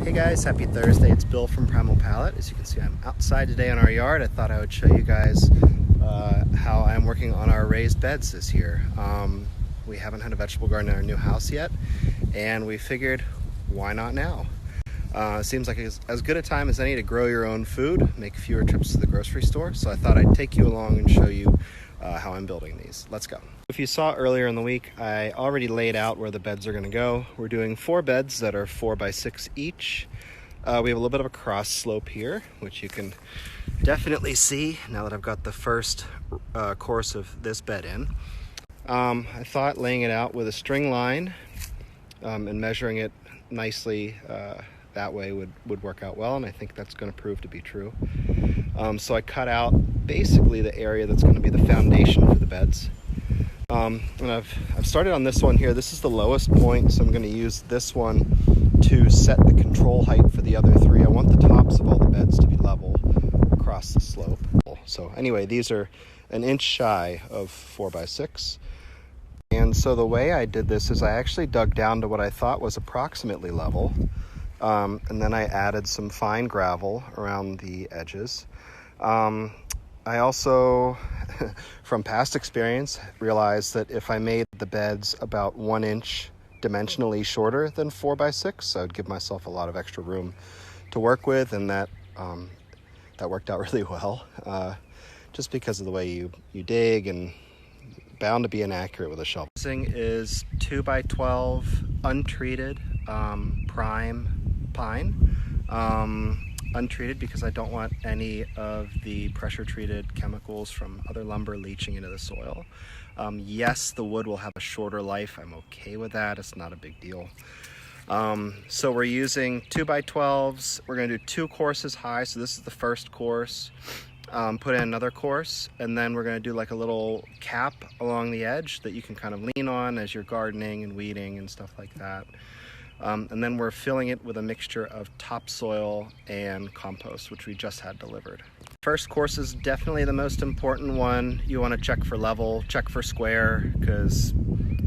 Hey guys, happy Thursday. It's Bill from Primal Palate. As you can see, I'm outside today in our yard. I thought I would show you guys how I'm working on our raised beds this year. We haven't had a vegetable garden in our new house yet, and we figured, why not now? It seems like it's as good a time as any to grow your own food, make fewer trips to the grocery store, so I thought I'd take you along and show you how I'm building these. Let's go. If you saw earlier in the week, I already laid out where the beds are going to go. We're doing 4 beds that are 4x6 each. We have a little bit of a cross slope here, which you can definitely see now that I've got the first course of this bed in. I thought laying it out with a string line and measuring it nicely that way would work out well, and I think that's going to prove to be true. So I cut out basically the area that's going to be the foundation for the beds. And I've started on this one here. This is the lowest point, so I'm going to use this one to set the control height for the other 3. I want the tops of all the beds to be level across the slope. So anyway, these are an inch shy of 4x6. And so the way I did this is I actually dug down to what I thought was approximately level. And then I added some fine gravel around the edges. I also, from past experience, realized that if I made the beds about 1 inch dimensionally shorter than 4x6, I would give myself a lot of extra room to work with, and that worked out really well, just because of the way you dig, and bound to be inaccurate with a shovel. This thing is 2x12 untreated prime pine. Untreated because I don't want any of the pressure treated chemicals from other lumber leaching into the soil. Yes, the wood will have a shorter life. I'm okay with that. It's not a big deal. So we're using 2x12s. We're going to do 2 courses high. So this is the first course. Put in another course, and then we're going to do like a little cap along the edge that you can kind of lean on as you're gardening and weeding and stuff like that. And then we're filling it with a mixture of topsoil and compost, which we just had delivered. First course is definitely the most important one. You want to check for level, check for square, because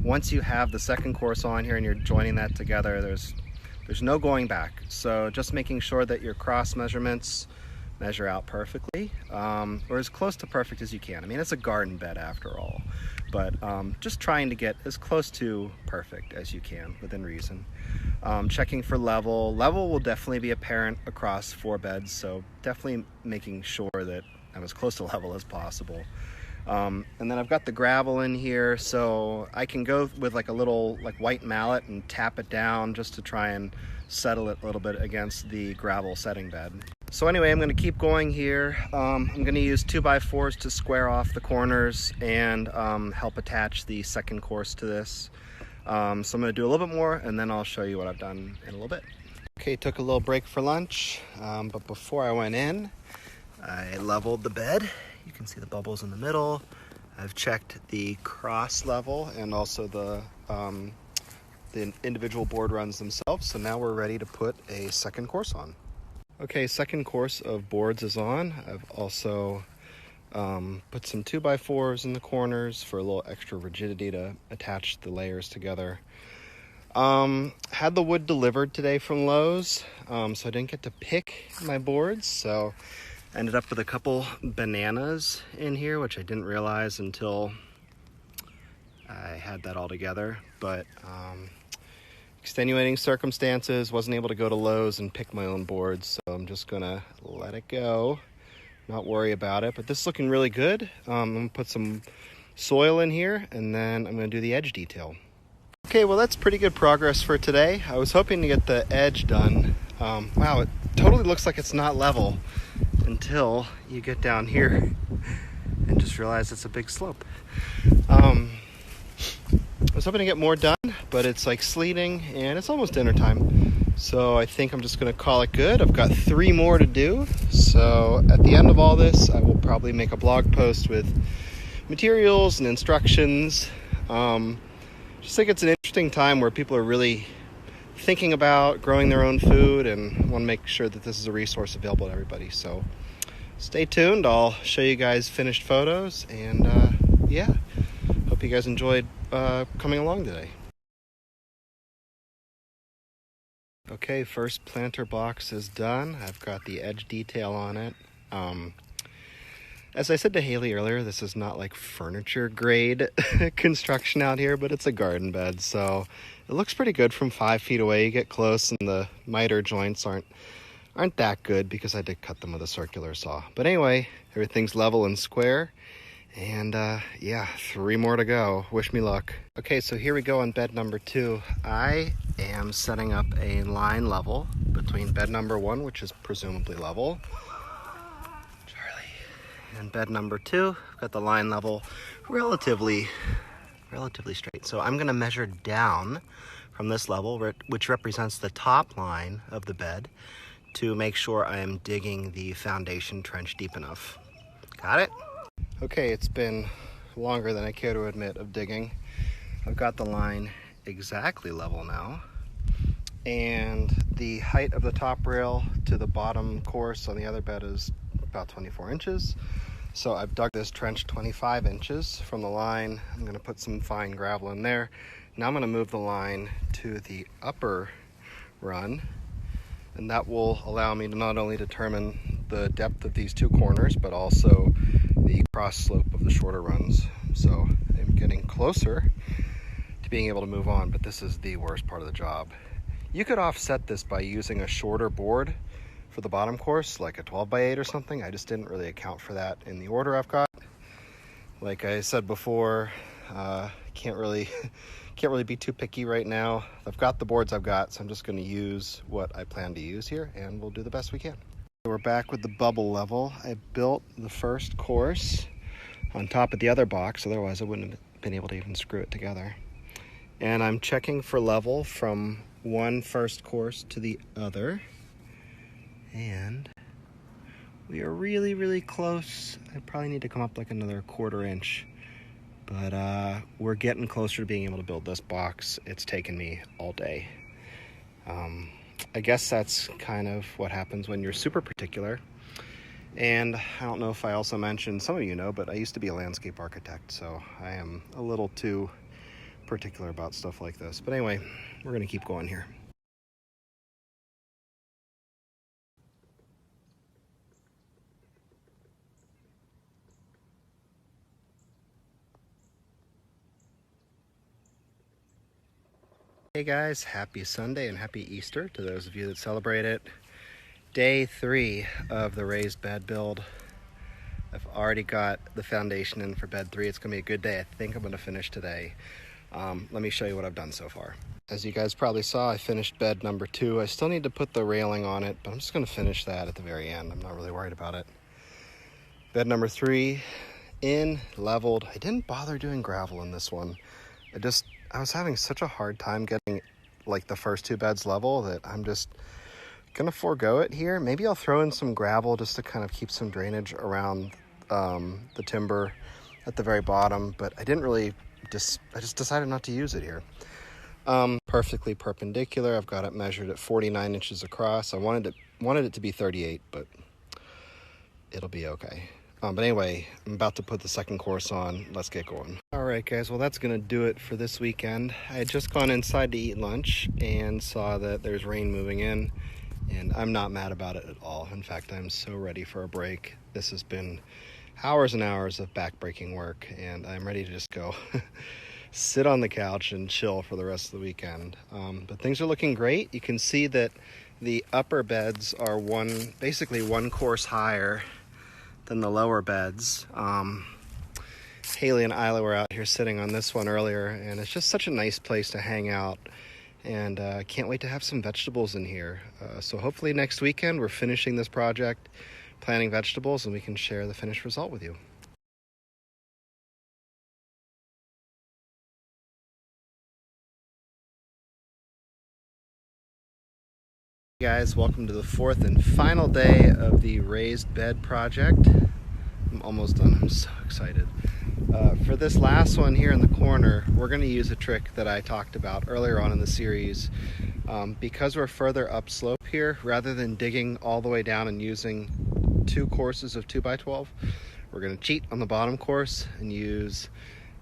once you have the second course on here and you're joining that together, there's no going back. So just making sure that your cross measurements measure out perfectly, or as close to perfect as you can. I mean, it's a garden bed after all, but just trying to get as close to perfect as you can within reason. Checking for level. Level will definitely be apparent across 4 beds, so definitely making sure that I'm as close to level as possible. And then I've got the gravel in here, so I can go with like a little white mallet and tap it down just to try and settle it a little bit against the gravel setting bed. So anyway, I'm going to keep going here. I'm going to use 2x4s to square off the corners and help attach the second course to this. So I'm going to do a little bit more, and then I'll show you what I've done in a little bit. Okay, took a little break for lunch, but before I went in, I leveled the bed. You can see the bubbles in the middle. I've checked the cross level and also the individual board runs themselves. So now we're ready to put a second course on. Okay, second course of boards is on. I've also put some 2x4s in the corners for a little extra rigidity to attach the layers together. Had the wood delivered today from Lowe's, so I didn't get to pick my boards, so I ended up with a couple bananas in here, which I didn't realize until I had that all together, but extenuating circumstances, wasn't able to go to Lowe's and pick my own boards, so I'm just gonna let it go, not worry about it. But this is looking really good. I'm gonna put some soil in here, and then I'm gonna do the edge detail. Okay, well that's pretty good progress for today. I was hoping to get the edge done. Wow, it totally looks like it's not level until you get down here and just realize it's a big slope. I was hoping to get more done, but it's like sleeting and it's almost dinner time. So I think I'm just gonna call it good. I've got 3 more to do. So at the end of all this, I will probably make a blog post with materials and instructions. Just think it's an interesting time where people are really thinking about growing their own food and want to make sure that this is a resource available to everybody. So stay tuned. I'll show you guys finished photos, and yeah, hope you guys enjoyed coming along today. Okay, first planter box is done. I've got the edge detail on it. As I said to Haley earlier, this is not like furniture grade construction out here, but it's a garden bed, so it looks pretty good from 5 feet away. You get close and the miter joints aren't that good because I did cut them with a circular saw. But anyway, everything's level and square. And yeah, 3 more to go. Wish me luck. Okay, so here we go on bed number 2. I am setting up a line level between bed number 1, which is presumably level, Charlie, and bed number 2. I've got the line level relatively straight. So I'm gonna measure down from this level, which represents the top line of the bed, to make sure I am digging the foundation trench deep enough. Got it? Okay, it's been longer than I care to admit of digging. I've got the line exactly level now, and the height of the top rail to the bottom course on the other bed is about 24 inches. So I've dug this trench 25 inches from the line. I'm gonna put some fine gravel in there. Now I'm gonna move the line to the upper run, and that will allow me to not only determine the depth of these 2 corners, but also the cross slope of the shorter runs. So I'm getting closer to being able to move on, but this is the worst part of the job. You could offset this by using a shorter board for the bottom course, like a 12x8 or something. I just didn't really account for that in the order I've got. Like I said before, can't really be too picky right now. I've got the boards I've got, so I'm just going to use what I plan to use here, and we'll do the best we can. We're back with the bubble level. I built the first course on top of the other box, otherwise I wouldn't have been able to even screw it together. And I'm checking for level from one first course to the other. And we are really close. I probably need to come up like another 1/4 inch. But we're getting closer to being able to build this box. It's taken me all day. I guess that's kind of what happens when you're super particular. And I don't know if I also mentioned, some of you know, but I used to be a landscape architect, so I am a little too particular about stuff like this. But anyway, we're gonna keep going here. Hey guys, happy Sunday and happy Easter to those of you that celebrate it. Day 3 of the raised bed build. I've already got the foundation in for bed 3. It's gonna be a good day. I think I'm gonna finish today. Let me show you what I've done so far. As you guys probably saw, I finished bed number 2. I still need to put the railing on it, but I'm just gonna finish that at the very end. I'm not really worried about it. Bed number 3 in, leveled. I didn't bother doing gravel in this one. I was having such a hard time getting like the first 2 beds level that I'm just gonna forego it here. Maybe I'll throw in some gravel just to kind of keep some drainage around the timber at the very bottom, but I just decided not to use it here. Perfectly perpendicular. I've got it measured at 49 inches across. I wanted it to be 38, but it'll be okay. But anyway, I'm about to put the second course on. Let's get going. All right, guys. Well, that's going to do it for this weekend. I had just gone inside to eat lunch and saw that there's rain moving in, and I'm not mad about it at all. In fact, I'm so ready for a break. This has been hours and hours of back-breaking work, and I'm ready to just go sit on the couch and chill for the rest of the weekend. But things are looking great. You can see that the upper beds are basically one course higher than the lower beds. Haley and Isla were out here sitting on this one earlier, and it's just such a nice place to hang out, and can't wait to have some vegetables in here. So hopefully next weekend we're finishing this project, planting vegetables, and we can share the finished result with you. Hey guys, welcome to the 4th and final day of the raised bed project. I'm almost done. I'm so excited. For this last one here in the corner, we're going to use a trick that I talked about earlier on in the series. Because we're further upslope here, rather than digging all the way down and using 2 courses of 2x12, we're going to cheat on the bottom course and use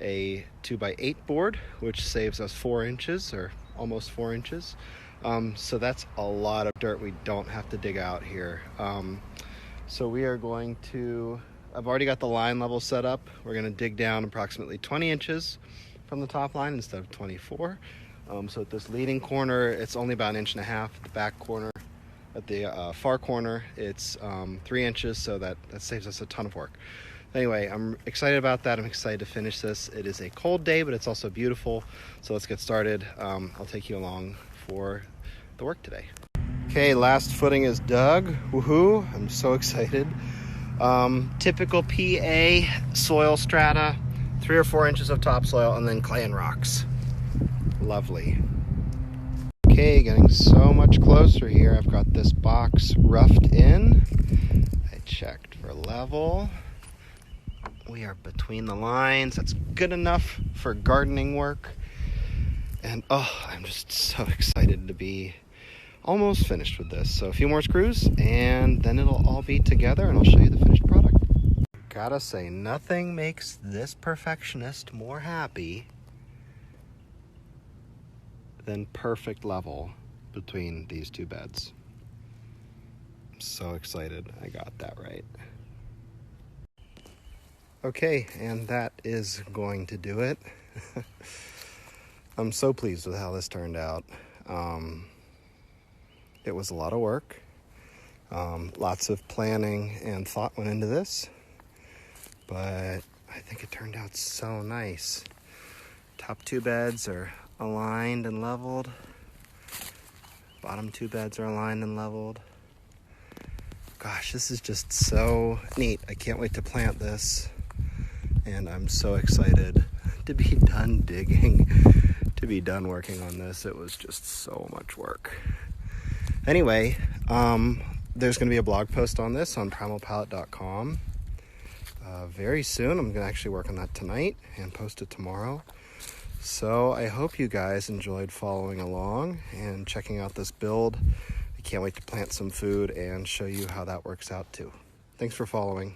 a 2x8 board, which saves us 4 inches, or almost 4 inches. So that's a lot of dirt we don't have to dig out here. So we are going to, I've already got the line level set up. We're going to dig down approximately 20 inches from the top line instead of 24. So at this leading corner, it's only about 1.5 inches. At the back corner, at the far corner, it's 3 inches, so that saves us a ton of work. Anyway, I'm excited about that. I'm excited to finish this. It is a cold day, but it's also beautiful. So let's get started. I'll take you along for the work today. Okay, last footing is dug. Woohoo! I'm so excited. Typical PA soil strata, 3 or 4 inches of topsoil, and then clay and rocks. Lovely. Okay, getting so much closer here. I've got this box roughed in. I checked for level. We are between the lines. That's good enough for gardening work. And I'm just so excited to be almost finished with this. So a few more screws and then it'll all be together and I'll show you the finished product. Gotta say, nothing makes this perfectionist more happy than perfect level between these two beds. I'm so excited I got that right. Okay, and that is going to do it. I'm so pleased with how this turned out. It was a lot of work. Lots of planning and thought went into this, but I think it turned out so nice. Top 2 beds are aligned and leveled. Bottom 2 beds are aligned and leveled. Gosh, this is just so neat. I can't wait to plant this. And I'm so excited to be done digging, to be done working on this. It was just so much work. Anyway, there's going to be a blog post on this on primalpalate.com very soon. I'm going to actually work on that tonight and post it tomorrow. So I hope you guys enjoyed following along and checking out this build. I can't wait to plant some food and show you how that works out too. Thanks for following.